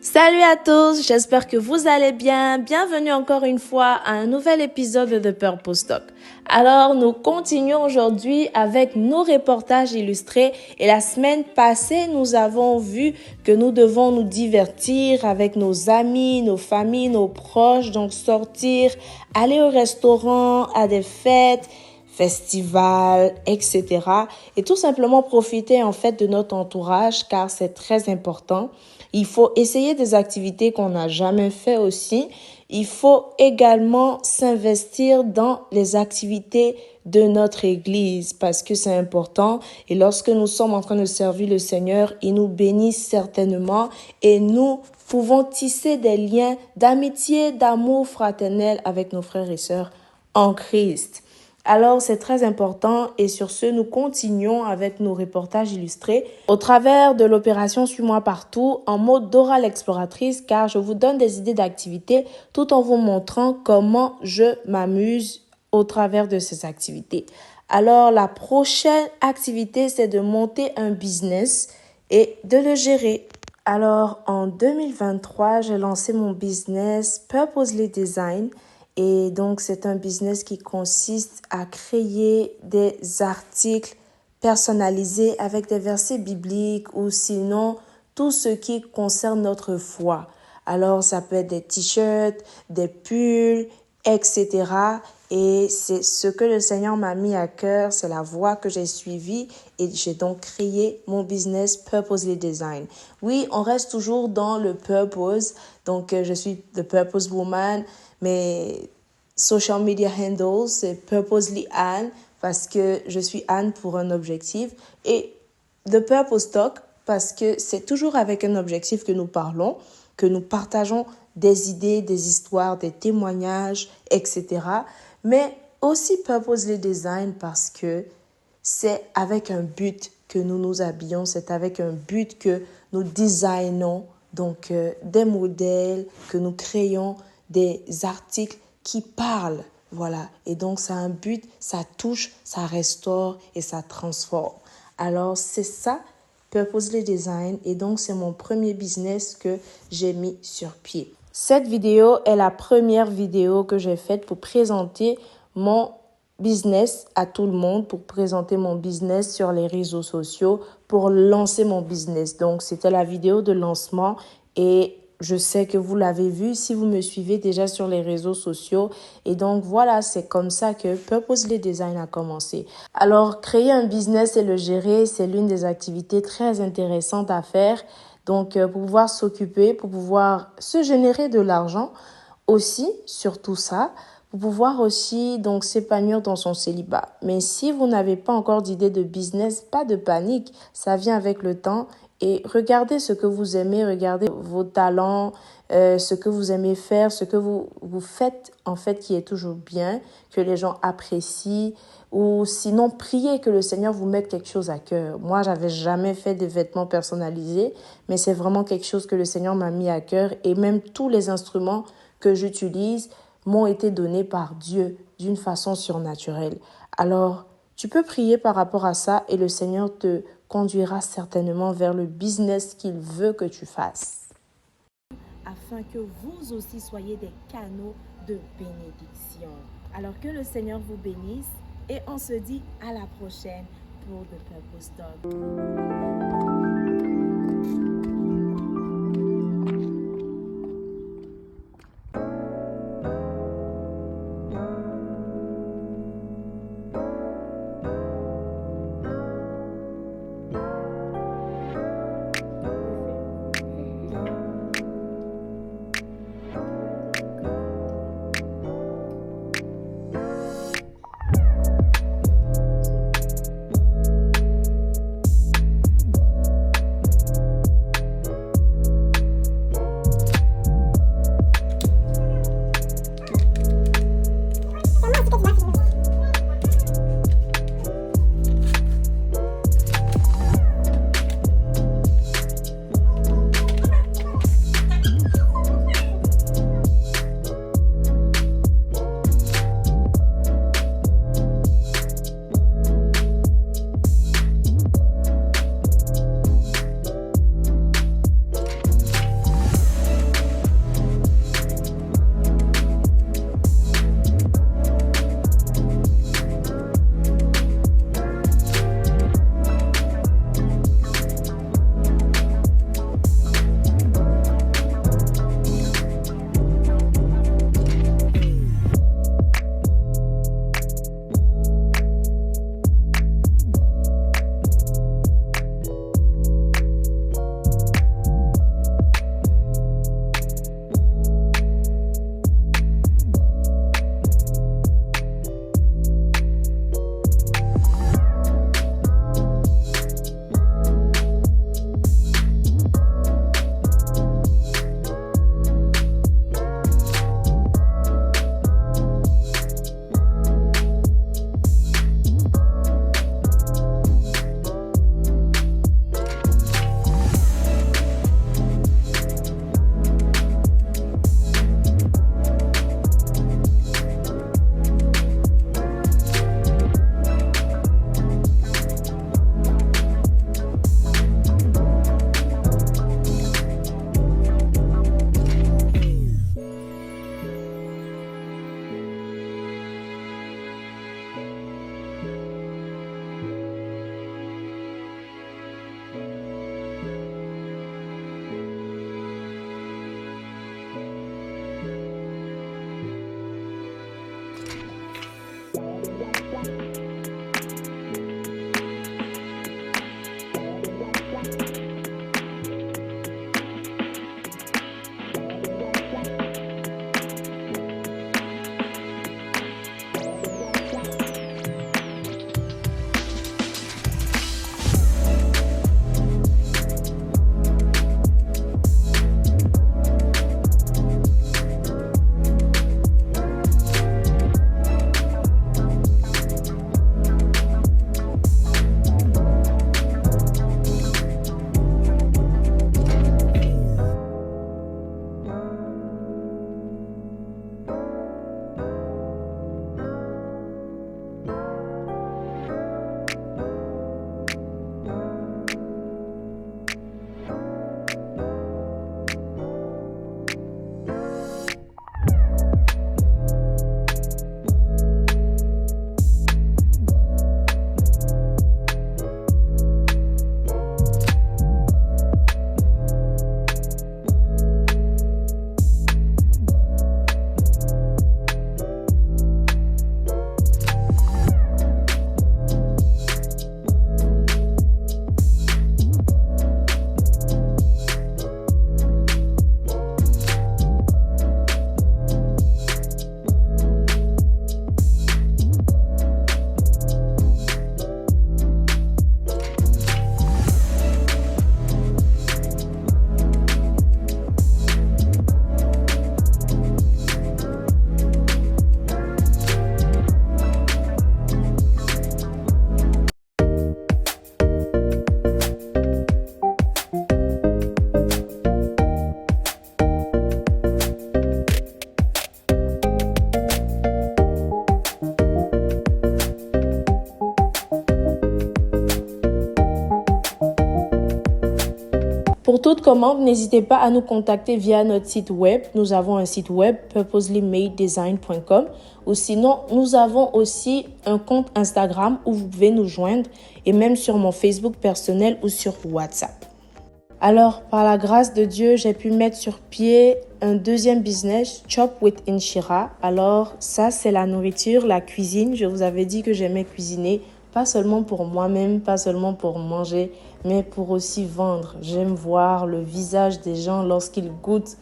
Salut à tous, j'espère que vous allez bien. Bienvenue encore une fois à un nouvel épisode de The Purpose Talk. Alors, nous continuons aujourd'hui avec nos reportages illustrés et la semaine passée, nous avons vu que nous devons nous divertir avec nos amis, nos familles, nos proches, donc sortir, aller au restaurant, à des fêtes, festivals, etc. Et tout simplement profiter en fait de notre entourage car c'est très important. Il faut essayer des activités qu'on n'a jamais fait aussi. Il faut également s'investir dans les activités de notre Église parce que c'est important. Et lorsque nous sommes en train de servir le Seigneur, il nous bénit certainement et nous pouvons tisser des liens d'amitié, d'amour fraternel avec nos frères et sœurs en Christ. Alors, c'est très important et sur ce, nous continuons avec nos reportages illustrés au travers de l'opération Suis-moi partout en mode d'oral exploratrice car je vous donne des idées d'activités tout en vous montrant comment je m'amuse au travers de ces activités. Alors, la prochaine activité, c'est de monter un business et de le gérer. Alors, en 2023, j'ai lancé mon business Purposely Design. Et donc, c'est un business qui consiste à créer des articles personnalisés avec des versets bibliques ou sinon tout ce qui concerne notre foi. Alors, ça peut être des t-shirts, des pulls, etc. Et c'est ce que le Seigneur m'a mis à cœur, c'est la voie que j'ai suivie et j'ai donc créé mon business Purposely Design. Oui, on reste toujours dans le purpose. Donc, je suis The Purpose Woman. Mes social media handles, c'est Purposely Anne parce que je suis Anne pour un objectif et The Purpose Talk parce que c'est toujours avec un objectif que nous parlons, que nous partageons des idées, des histoires, des témoignages, etc. Mais aussi Purposely Design parce que c'est avec un but que nous nous habillons, c'est avec un but que nous designons donc des modèles, que nous créons des articles qui parlent, voilà. Et donc, ça a un but, ça touche, ça restaure et ça transforme. Alors, c'est ça, Purposely Design. Et donc, c'est mon premier business que j'ai mis sur pied. Cette vidéo est la première vidéo que j'ai faite pour présenter mon business à tout le monde, pour présenter mon business sur les réseaux sociaux, pour lancer mon business. Donc, c'était la vidéo de lancement et je sais que vous l'avez vu si vous me suivez déjà sur les réseaux sociaux. Et donc, voilà, c'est comme ça que Purposely Design a commencé. Alors, créer un business et le gérer, c'est l'une des activités très intéressantes à faire. Donc, pour pouvoir s'occuper, pour pouvoir se générer de l'argent aussi, surtout ça, pour pouvoir aussi donc s'épanouir dans son célibat. Mais si vous n'avez pas encore d'idée de business, pas de panique, ça vient avec le temps. Et regardez ce que vous aimez, regardez vos talents, ce que vous aimez faire, ce que vous faites en fait qui est toujours bien, que les gens apprécient. Ou sinon, priez que le Seigneur vous mette quelque chose à cœur. Moi, j'avais jamais fait de vêtements personnalisés, mais c'est vraiment quelque chose que le Seigneur m'a mis à cœur. Et même tous les instruments que j'utilise m'ont été donnés par Dieu d'une façon surnaturelle. Alors, tu peux prier par rapport à ça et le Seigneur te conduira certainement vers le business qu'il veut que tu fasses. Afin que vous aussi soyez des canaux de bénédiction. Alors que le Seigneur vous bénisse et on se dit à la prochaine pour The Purpose Talk. Pour toute commande, n'hésitez pas à nous contacter via notre site web. Nous avons un site web, purposelymadedesign.com, ou sinon, nous avons aussi un compte Instagram où vous pouvez nous joindre, et même sur mon Facebook personnel ou sur WhatsApp. Alors, par la grâce de Dieu, j'ai pu mettre sur pied un deuxième business, Chop with Inshira. Alors, ça, c'est la nourriture, la cuisine. Je vous avais dit que j'aimais cuisiner, pas seulement pour moi-même, pas seulement pour manger, mais pour aussi vendre. J'aime voir le visage des gens lorsqu'ils goûtent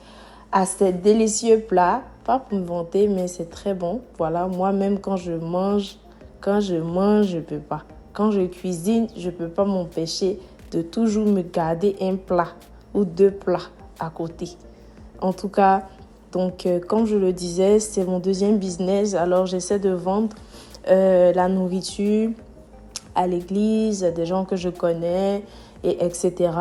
à ces délicieux plats. Pas pour me vanter, mais c'est très bon. Voilà, moi-même, quand je mange, je peux pas. Quand je cuisine, je peux pas m'empêcher de toujours me garder un plat ou deux plats à côté. En tout cas, donc, comme je le disais, c'est mon deuxième business. Alors, j'essaie de vendre la nourriture à l'église, à des gens que je connais, et etc.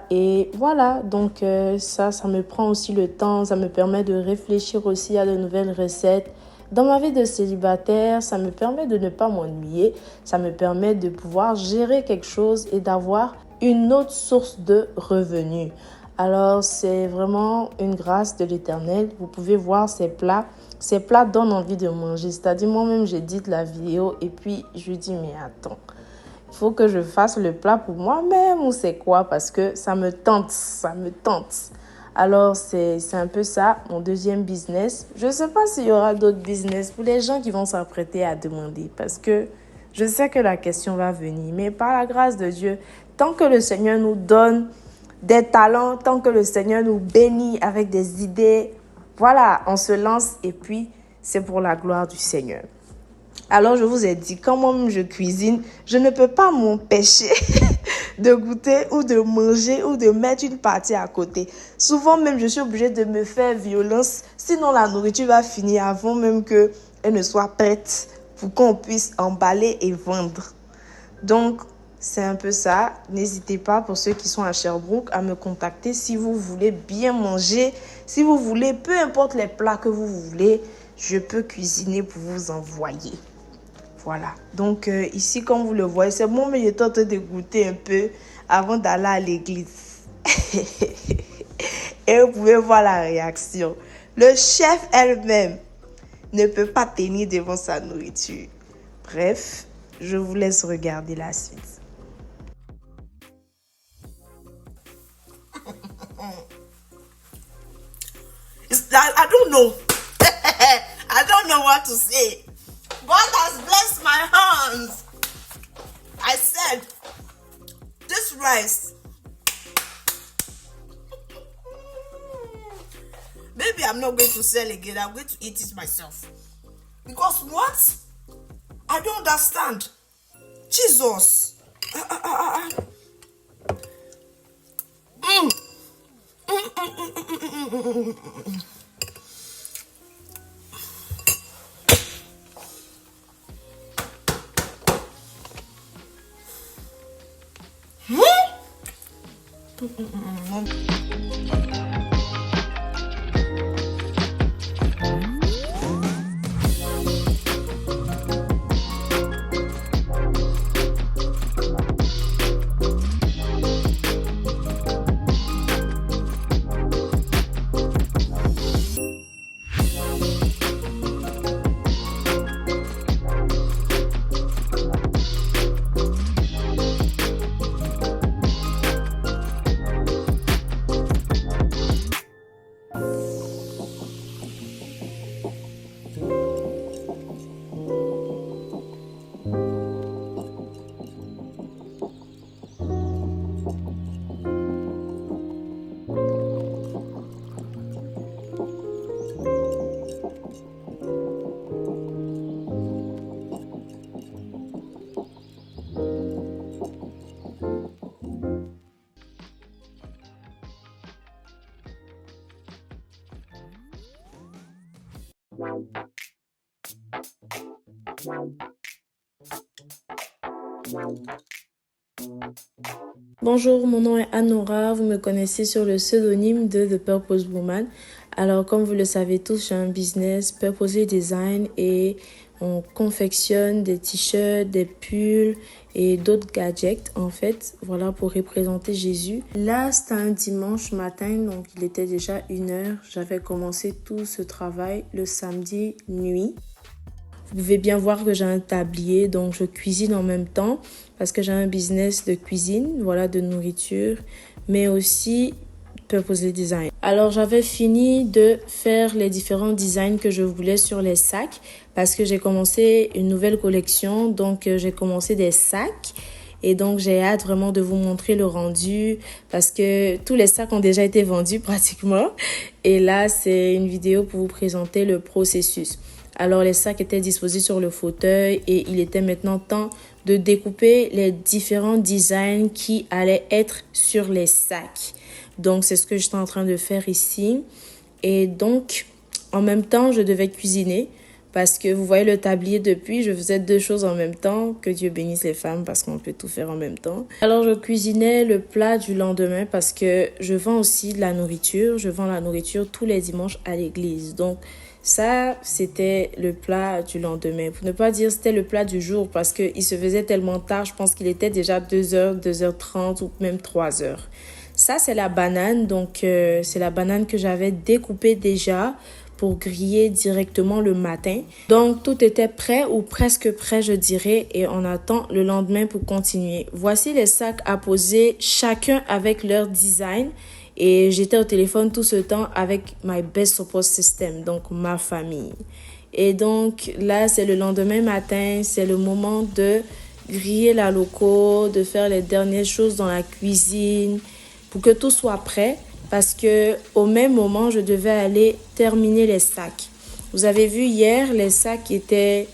Et voilà, donc ça me prend aussi le temps. Ça me permet de réfléchir aussi à de nouvelles recettes. Dans ma vie de célibataire, ça me permet de ne pas m'ennuyer. Ça me permet de pouvoir gérer quelque chose et d'avoir une autre source de revenus. Alors, c'est vraiment une grâce de l'Éternel. Vous pouvez voir ces plats. Ces plats donnent envie de manger. C'est-à-dire, moi-même, j'édite la vidéo et puis je lui dis, mais attends, il faut que je fasse le plat pour moi-même ou c'est quoi? Parce que ça me tente. Alors, c'est un peu ça, mon deuxième business. Je ne sais pas s'il y aura d'autres business pour les gens qui vont s'apprêter à demander parce que je sais que la question va venir. Mais par la grâce de Dieu, tant que le Seigneur nous donne des talents, tant que le Seigneur nous bénit avec des idées, voilà, on se lance et puis c'est pour la gloire du Seigneur. Alors, je vous ai dit, quand moi-même je cuisine, je ne peux pas m'empêcher de goûter ou de manger ou de mettre une partie à côté. Souvent même, je suis obligée de me faire violence, sinon la nourriture va finir avant même qu'elle ne soit prête pour qu'on puisse emballer et vendre. Donc, c'est un peu ça. N'hésitez pas, pour ceux qui sont à Sherbrooke, à me contacter si vous voulez bien manger. Si vous voulez, peu importe les plats que vous voulez, je peux cuisiner pour vous envoyer. Voilà. Donc, ici, comme vous le voyez, c'est bon, mais j'étais en train de goûter un peu avant d'aller à l'église. Et vous pouvez voir la réaction. Le chef elle-même ne peut pas tenir devant sa nourriture. Bref, je vous laisse regarder la suite. I don't know. I don't know what to say. God has blessed my hands. I said, this rice, maybe I'm not going to sell again. I'm going to eat it myself. Because what? I don't understand. Jesus. Bonjour, mon nom est Anora, vous me connaissez sur le pseudonyme de The Purpose Woman. Alors, comme vous le savez tous, j'ai un business Purposely Design et On confectionne des t-shirts, des pulls et d'autres gadgets en fait, voilà, pour représenter Jésus. Là, c'était un dimanche matin, donc il était déjà 1h. J'avais commencé tout ce travail le samedi nuit. Vous pouvez bien voir que j'ai un tablier, donc je cuisine en même temps parce que j'ai un business de cuisine, voilà, de nourriture, mais aussi Purposely Design. Alors, j'avais fini de faire les différents designs que je voulais sur les sacs parce que j'ai commencé une nouvelle collection, donc j'ai commencé des sacs. Et donc, j'ai hâte vraiment de vous montrer le rendu parce que tous les sacs ont déjà été vendus pratiquement. Et là, c'est une vidéo pour vous présenter le processus. Alors, les sacs étaient disposés sur le fauteuil et il était maintenant temps de découper les différents designs qui allaient être sur les sacs. Donc, c'est ce que j'étais en train de faire ici. Et donc, en même temps, je devais cuisiner parce que vous voyez le tablier depuis, je faisais 2 choses en même temps. Que Dieu bénisse les femmes parce qu'on peut tout faire en même temps. Alors, je cuisinais le plat du lendemain parce que je vends aussi de la nourriture. Je vends la nourriture tous les dimanches à l'église. Donc, ça, c'était le plat du lendemain. Pour ne pas dire c'était le plat du jour parce qu'il se faisait tellement tard. Je pense qu'il était déjà 2h, 2h30 ou même 3h. Ça, c'est la banane. Donc, c'est la banane que j'avais découpée déjà pour griller directement le matin. Donc, tout était prêt ou presque prêt, je dirais. Et on attend le lendemain pour continuer. Voici les sacs à poser, chacun avec leur design. Et j'étais au téléphone tout ce temps avec my best support system, donc ma famille. Et donc, là, c'est le lendemain matin. C'est le moment de griller la loco, de faire les dernières choses dans la cuisine, pour que tout soit prêt parce que au même moment, je devais aller terminer les sacs. Vous avez vu hier, les sacs étaient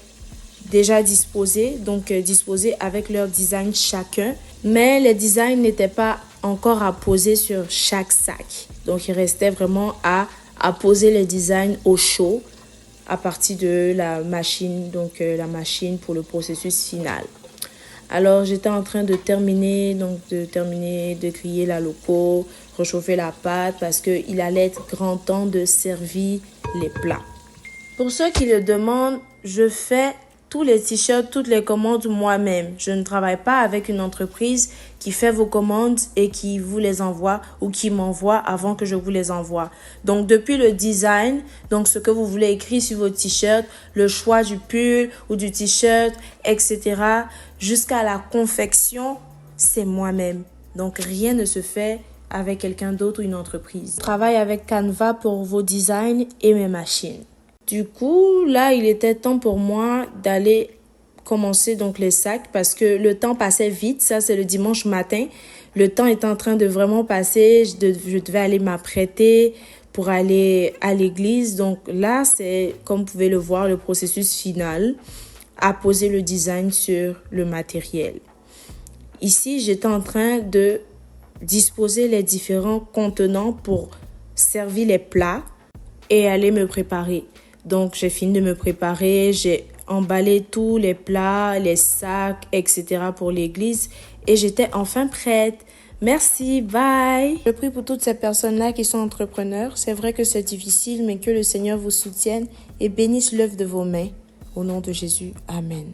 déjà disposés, donc disposés avec leur design chacun, mais les designs n'étaient pas encore à poser sur chaque sac. Donc, il restait vraiment à poser les designs au chaud à partir de la machine, donc la machine pour le processus final. Alors, j'étais en train de terminer de griller la loco, réchauffer la pâte parce qu'il allait être grand temps de servir les plats. Pour ceux qui le demandent, je fais tous les t-shirts, toutes les commandes moi-même. Je ne travaille pas avec une entreprise qui fait vos commandes et qui vous les envoie ou qui m'envoie avant que je vous les envoie. Donc, depuis le design, donc ce que vous voulez écrire sur vos t-shirts, le choix du pull ou du t-shirt, etc., jusqu'à la confection, c'est moi-même. Donc, rien ne se fait avec quelqu'un d'autre ou une entreprise. Je travaille avec Canva pour vos designs et mes machines. Du coup, là, il était temps pour moi d'aller commencer donc les sacs parce que le temps passait vite. Ça, c'est le dimanche matin. Le temps est en train de vraiment passer. Je devais aller m'apprêter pour aller à l'église. Donc là, c'est, comme vous pouvez le voir, le processus final à poser le design sur le matériel. Ici, j'étais en train de disposer les différents contenants pour servir les plats et aller me préparer. Donc, j'ai fini de me préparer, j'ai emballé tous les plats, les sacs, etc. pour l'église et j'étais enfin prête. Merci, bye. Je prie pour toutes ces personnes-là qui sont entrepreneurs. C'est vrai que c'est difficile, mais que le Seigneur vous soutienne et bénisse l'œuvre de vos mains. Au nom de Jésus, amen.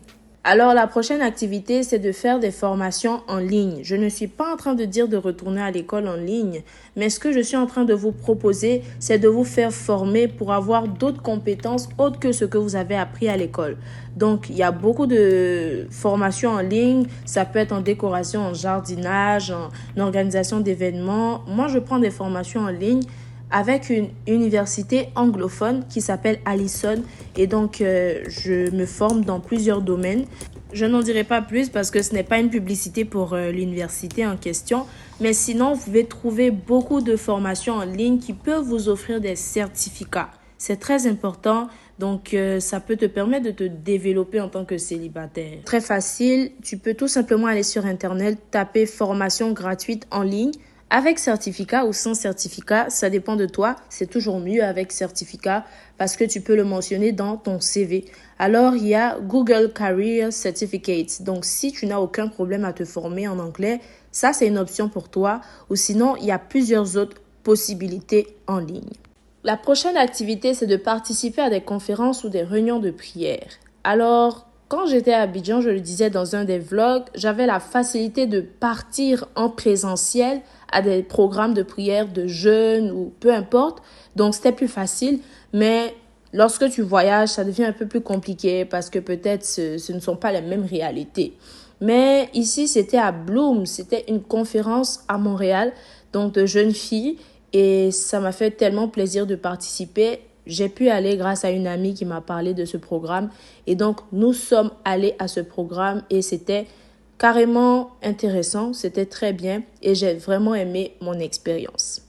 Alors, la prochaine activité, c'est de faire des formations en ligne. Je ne suis pas en train de dire de retourner à l'école en ligne, mais ce que je suis en train de vous proposer, c'est de vous faire former pour avoir d'autres compétences autres que ce que vous avez appris à l'école. Donc, il y a beaucoup de formations en ligne. Ça peut être en décoration, en jardinage, en organisation d'événements. Moi, je prends des formations en ligne avec une université anglophone qui s'appelle Allison et donc je me forme dans plusieurs domaines. Je n'en dirai pas plus parce que ce n'est pas une publicité pour l'université en question, mais sinon vous pouvez trouver beaucoup de formations en ligne qui peuvent vous offrir des certificats. C'est très important, donc ça peut te permettre de te développer en tant que célibataire. Très facile, tu peux tout simplement aller sur internet, taper formation gratuite en ligne. Avec certificat ou sans certificat, ça dépend de toi. C'est toujours mieux avec certificat parce que tu peux le mentionner dans ton CV. Alors, il y a Google Career Certificate. Donc, si tu n'as aucun problème à te former en anglais, ça, c'est une option pour toi. Ou sinon, il y a plusieurs autres possibilités en ligne. La prochaine activité, c'est de participer à des conférences ou des réunions de prière. Alors, quand j'étais à Abidjan, je le disais dans un des vlogs, j'avais la facilité de partir en présentiel à des programmes de prière de jeunes ou peu importe. Donc, c'était plus facile. Mais lorsque tu voyages, ça devient un peu plus compliqué parce que peut-être ce ne sont pas les mêmes réalités. Mais ici, c'était à Bloom. C'était une conférence à Montréal, donc de jeunes filles. Et ça m'a fait tellement plaisir de participer. J'ai pu aller grâce à une amie qui m'a parlé de ce programme. Et donc, nous sommes allés à ce programme et c'était carrément intéressant. C'était très bien et j'ai vraiment aimé mon expérience.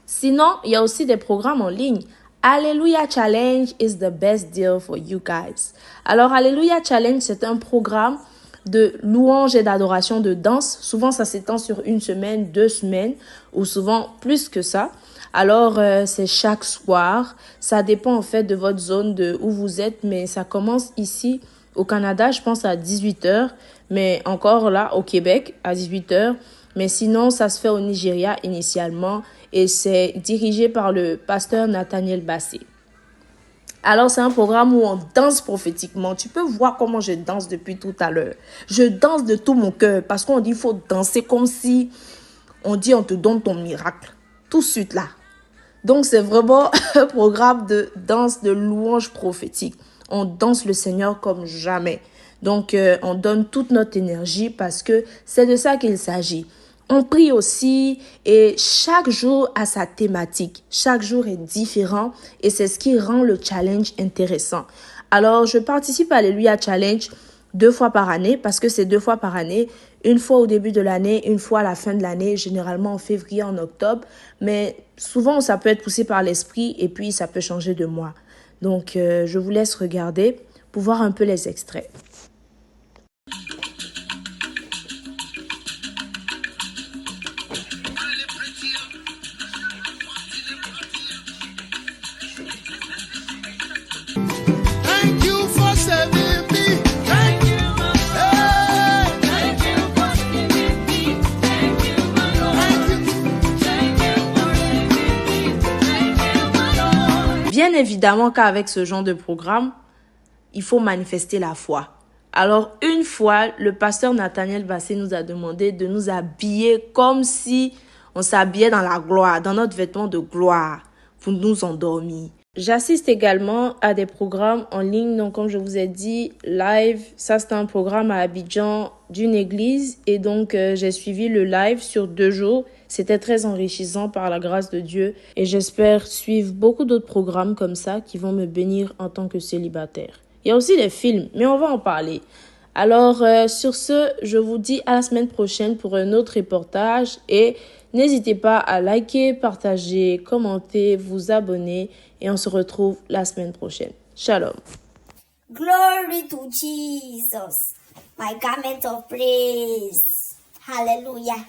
Sinon, il y a aussi des programmes en ligne. Hallelujah Challenge is the best deal for you guys. Alors, Hallelujah Challenge, c'est un programme de louange et d'adoration de danse. Souvent, ça s'étend sur 1 semaine, 2 semaines ou souvent plus que ça. Alors, c'est chaque soir. Ça dépend en fait de votre zone, de où vous êtes, mais ça commence ici au Canada, je pense à 18h, mais encore là au Québec à 18h. Mais sinon, ça se fait au Nigeria initialement et c'est dirigé par le pasteur Nathaniel Bassey. Alors, c'est un programme où on danse prophétiquement. Tu peux voir comment je danse depuis tout à l'heure. Je danse de tout mon cœur parce qu'on dit qu'il faut danser comme si on dit on te donne ton miracle. Tout de suite là. Donc, c'est vraiment un programme de danse, de louange prophétique. On danse le Seigneur comme jamais. Donc, on donne toute notre énergie parce que c'est de ça qu'il s'agit. On prie aussi et chaque jour a sa thématique. Chaque jour est différent et c'est ce qui rend le challenge intéressant. Alors, je participe à l'Alléluia Challenge 2 fois par année parce que c'est 2 fois par année. Une fois au début de l'année, une fois à la fin de l'année, généralement en février, en octobre. Mais souvent, ça peut être poussé par l'esprit et puis ça peut changer de mois. Donc, je vous laisse regarder pour voir un peu les extraits. Bien évidemment qu'avec ce genre de programme, il faut manifester la foi. Alors, une fois, le pasteur Nathaniel Bassey nous a demandé de nous habiller comme si on s'habillait dans la gloire, dans notre vêtement de gloire, pour nous endormir. J'assiste également à des programmes en ligne, donc comme je vous ai dit, live, ça c'est un programme à Abidjan d'une église et donc j'ai suivi le live sur 2 jours. C'était très enrichissant par la grâce de Dieu et j'espère suivre beaucoup d'autres programmes comme ça qui vont me bénir en tant que célibataire. Il y a aussi des films, mais on va en parler. Alors sur ce, je vous dis à la semaine prochaine pour un autre reportage et n'hésitez pas à liker, partager, commenter, vous abonner et on se retrouve la semaine prochaine. Shalom. Glory to Jesus, my garment of praise. Hallelujah.